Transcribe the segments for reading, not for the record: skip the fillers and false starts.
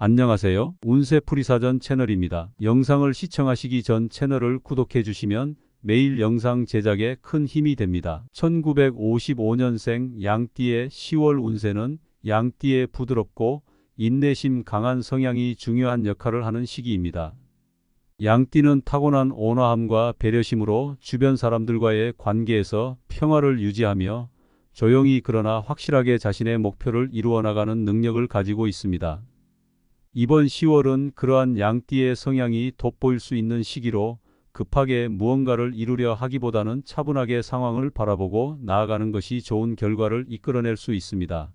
안녕하세요. 운세풀이사전 채널입니다. 영상을 시청하시기 전 채널을 구독해 주시면 매일 영상 제작에 큰 힘이 됩니다. 1955년생 양띠의 10월 운세는 양띠의 부드럽고 인내심 강한 성향이 중요한 역할을 하는 시기입니다. 양띠는 타고난 온화함과 배려심으로 주변 사람들과의 관계에서 평화를 유지하며 조용히 그러나 확실하게 자신의 목표를 이루어 나가는 능력을 가지고 있습니다. 이번 10월은 그러한 양띠의 성향이 돋보일 수 있는 시기로 급하게 무언가를 이루려 하기보다는 차분하게 상황을 바라보고 나아가는 것이 좋은 결과를 이끌어낼 수 있습니다.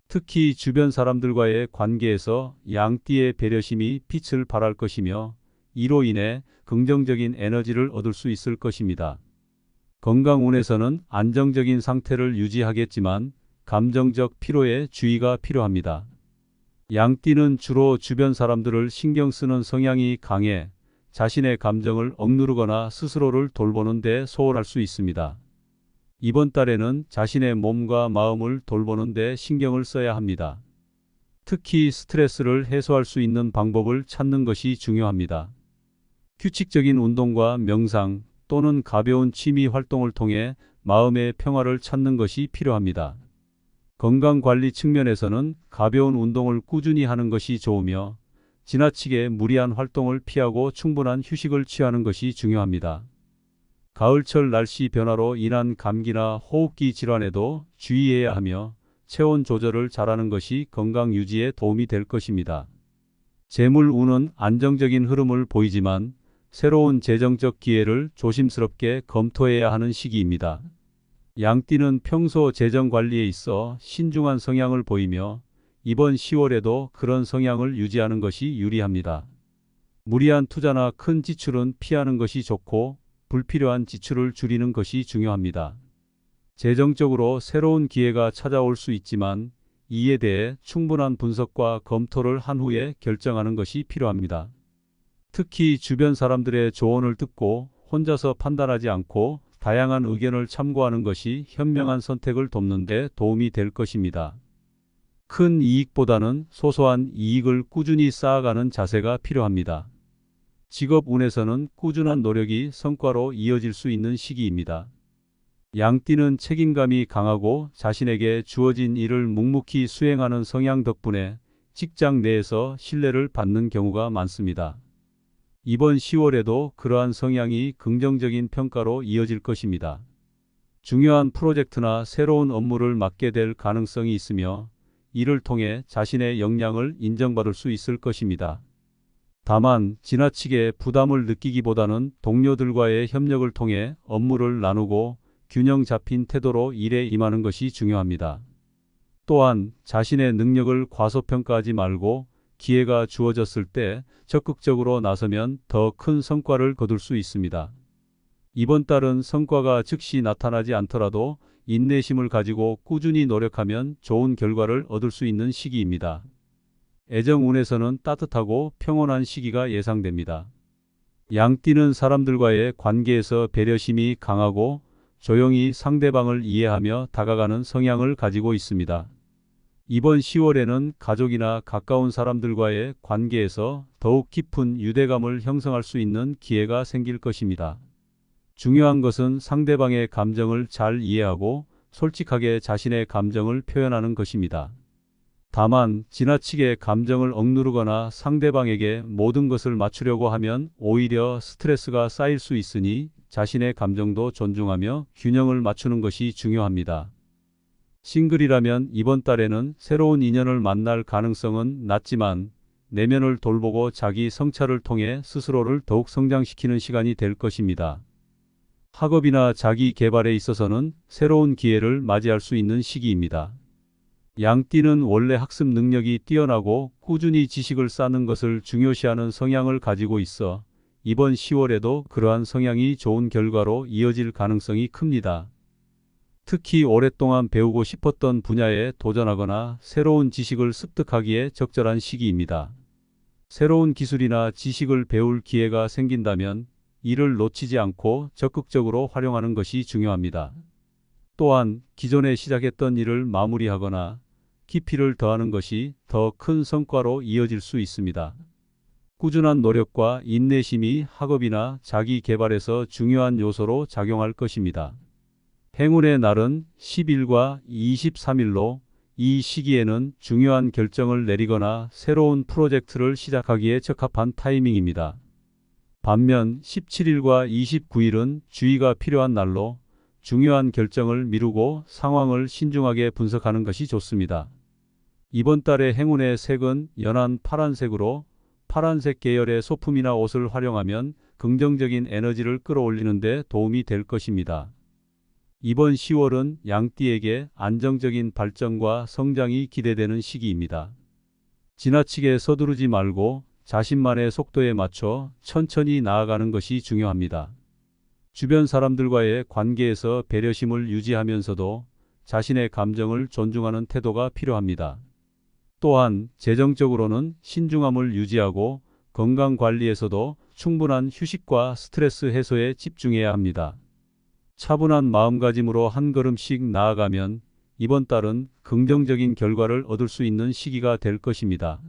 특히 주변 사람들과의 관계에서 양띠의 배려심이 빛을 발할 것이며 이로 인해 긍정적인 에너지를 얻을 수 있을 것입니다. 건강운에서는 안정적인 상태를 유지하겠지만 감정적 피로에 주의가 필요합니다. 양띠는 주로 주변 사람들을 신경 쓰는 성향이 강해 자신의 감정을 억누르거나 스스로를 돌보는 데 소홀할 수 있습니다. 이번 달에는 자신의 몸과 마음을 돌보는 데 신경을 써야 합니다. 특히 스트레스를 해소할 수 있는 방법을 찾는 것이 중요합니다. 규칙적인 운동과 명상 또는 가벼운 취미 활동을 통해 마음의 평화를 찾는 것이 필요합니다. 건강관리 측면에서는 가벼운 운동을 꾸준히 하는 것이 좋으며 지나치게 무리한 활동을 피하고 충분한 휴식을 취하는 것이 중요합니다. 가을철 날씨 변화로 인한 감기나 호흡기 질환에도 주의해야 하며 체온 조절을 잘하는 것이 건강 유지에 도움이 될 것입니다. 재물운은 안정적인 흐름을 보이지만 새로운 재정적 기회를 조심스럽게 검토해야 하는 시기입니다. 양띠는 평소 재정 관리에 있어 신중한 성향을 보이며 이번 10월에도 그런 성향을 유지하는 것이 유리합니다. 무리한 투자나 큰 지출은 피하는 것이 좋고 불필요한 지출을 줄이는 것이 중요합니다. 재정적으로 새로운 기회가 찾아올 수 있지만 이에 대해 충분한 분석과 검토를 한 후에 결정하는 것이 필요합니다. 특히 주변 사람들의 조언을 듣고 혼자서 판단하지 않고 다양한 의견을 참고하는 것이 현명한 선택을 돕는 데 도움이 될 것입니다. 큰 이익보다는 소소한 이익을 꾸준히 쌓아가는 자세가 필요합니다. 직업운에서는 꾸준한 노력이 성과로 이어질 수 있는 시기입니다. 양띠는 책임감이 강하고 자신에게 주어진 일을 묵묵히 수행하는 성향 덕분에 직장 내에서 신뢰를 받는 경우가 많습니다. 이번 10월에도 그러한 성향이 긍정적인 평가로 이어질 것입니다. 중요한 프로젝트나 새로운 업무를 맡게 될 가능성이 있으며 이를 통해 자신의 역량을 인정받을 수 있을 것입니다. 다만 지나치게 부담을 느끼기보다는 동료들과의 협력을 통해 업무를 나누고 균형 잡힌 태도로 일에 임하는 것이 중요합니다. 또한 자신의 능력을 과소평가하지 말고 기회가 주어졌을 때 적극적으로 나서면 더 큰 성과를 거둘 수 있습니다. 이번 달은 성과가 즉시 나타나지 않더라도 인내심을 가지고 꾸준히 노력하면 좋은 결과를 얻을 수 있는 시기입니다. 애정운에서는 따뜻하고 평온한 시기가 예상됩니다. 양띠는 사람들과의 관계에서 배려심이 강하고 조용히 상대방을 이해하며 다가가는 성향을 가지고 있습니다. 이번 10월에는 가족이나 가까운 사람들과의 관계에서 더욱 깊은 유대감을 형성할 수 있는 기회가 생길 것입니다. 중요한 것은 상대방의 감정을 잘 이해하고 솔직하게 자신의 감정을 표현하는 것입니다. 다만 지나치게 감정을 억누르거나 상대방에게 모든 것을 맞추려고 하면 오히려 스트레스가 쌓일 수 있으니 자신의 감정도 존중하며 균형을 맞추는 것이 중요합니다. 싱글이라면 이번 달에는 새로운 인연을 만날 가능성은 낮지만 내면을 돌보고 자기 성찰을 통해 스스로를 더욱 성장시키는 시간이 될 것입니다. 학업이나 자기 개발에 있어서는 새로운 기회를 맞이할 수 있는 시기입니다. 양띠는 원래 학습 능력이 뛰어나고 꾸준히 지식을 쌓는 것을 중요시하는 성향을 가지고 있어 이번 10월에도 그러한 성향이 좋은 결과로 이어질 가능성이 큽니다. 특히 오랫동안 배우고 싶었던 분야에 도전하거나 새로운 지식을 습득하기에 적절한 시기입니다. 새로운 기술이나 지식을 배울 기회가 생긴다면 이를 놓치지 않고 적극적으로 활용하는 것이 중요합니다. 또한 기존에 시작했던 일을 마무리하거나 깊이를 더하는 것이 더 큰 성과로 이어질 수 있습니다. 꾸준한 노력과 인내심이 학업이나 자기 개발에서 중요한 요소로 작용할 것입니다. 행운의 날은 10일과 23일로 이 시기에는 중요한 결정을 내리거나 새로운 프로젝트를 시작하기에 적합한 타이밍입니다. 반면 17일과 29일은 주의가 필요한 날로 중요한 결정을 미루고 상황을 신중하게 분석하는 것이 좋습니다. 이번 달의 행운의 색은 연한 파란색으로 파란색 계열의 소품이나 옷을 활용하면 긍정적인 에너지를 끌어올리는 데 도움이 될 것입니다. 이번 10월은 양띠에게 안정적인 발전과 성장이 기대되는 시기입니다. 지나치게 서두르지 말고 자신만의 속도에 맞춰 천천히 나아가는 것이 중요합니다. 주변 사람들과의 관계에서 배려심을 유지하면서도 자신의 감정을 존중하는 태도가 필요합니다. 또한 재정적으로는 신중함을 유지하고 건강 관리에서도 충분한 휴식과 스트레스 해소에 집중해야 합니다. 차분한 마음가짐으로 한 걸음씩 나아가면 이번 달은 긍정적인 결과를 얻을 수 있는 시기가 될 것입니다.